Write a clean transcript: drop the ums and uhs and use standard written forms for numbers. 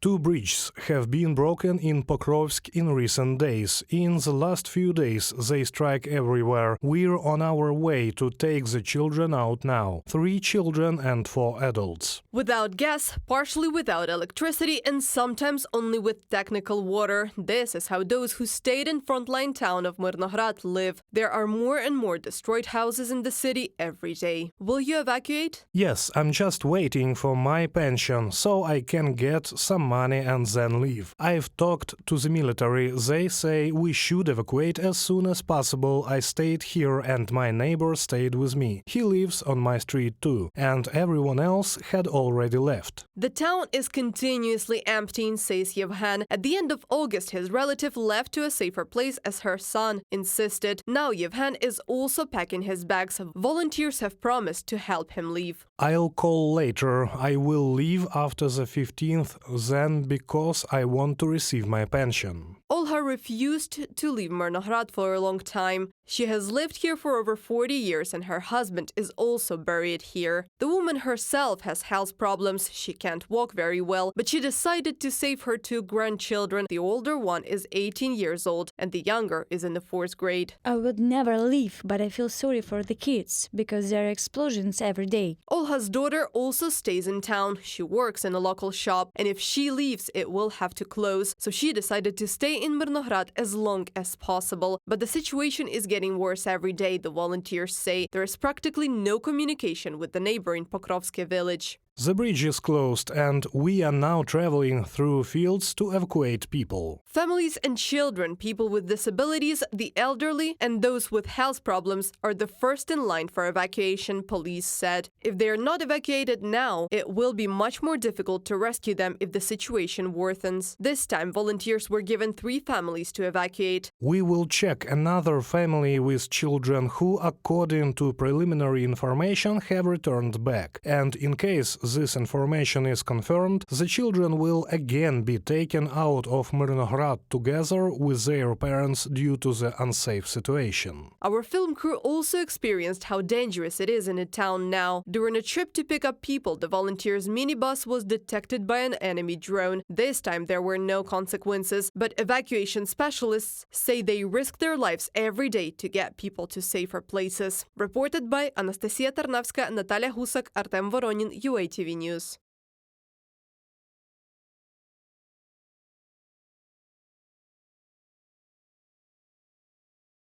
Two bridges have been broken in Pokrovsk in recent days. In the last few days, they strike everywhere. We're on our way to take the children out now. 3 children and 4 adults. Without gas, partially without electricity, and sometimes only with technical water. This is how those who stayed in frontline town of Myrnohrad live. There are more and more destroyed houses in the city every day. Will you evacuate? Yes, I'm just waiting for my pension, so I can get some money and then leave. I've talked to the military. They say we should evacuate as soon as possible. I stayed here and my neighbor stayed with me. He lives on my street too, and everyone else had already left. The town is continuously emptying, says Yevhen. At the end of August, his relative left to a safer place as her son insisted. Now Yevhen is also packing his bags. Volunteers have promised to help him leave. I'll call later. I will leave after the 15th, then because I want to receive my pension. Olha refused to leave Myrnohrad for a long time. She has lived here for over 40 years and her husband is also buried here. The woman herself has health problems. She can't walk very well, but she decided to save her 2 grandchildren. The older one is 18 years old and the younger is in the 4th grade. I would never leave, but I feel sorry for the kids because there are explosions every day. Olha's daughter also stays in town. She works in a local shop, and if she leaves, it will have to close. So she decided to stay in Myrnohrad as long as possible. But the situation is getting worse every day, the volunteers say. There is practically no communication with the neighboring Pokrovsk village. The bridge is closed and we are now traveling through fields to evacuate people. Families and children, people with disabilities, the elderly, and those with health problems are the first in line for evacuation, police said. If they are not evacuated now, it will be much more difficult to rescue them if the situation worsens. This time, volunteers were given 3 families to evacuate. We will check another family with children who, according to preliminary information, have returned back. And in case this information is confirmed, the children will again be taken out of Myrnohrad together with their parents due to the unsafe situation. Our film crew also experienced how dangerous it is in a town now. During a trip to pick up people, the volunteers' minibus was detected by an enemy drone. This time there were no consequences, but evacuation specialists say they risk their lives every day to get people to safer places. Reported by Anastasia Tarnavska, Natalia Husak, Artem Voronin, UATV News.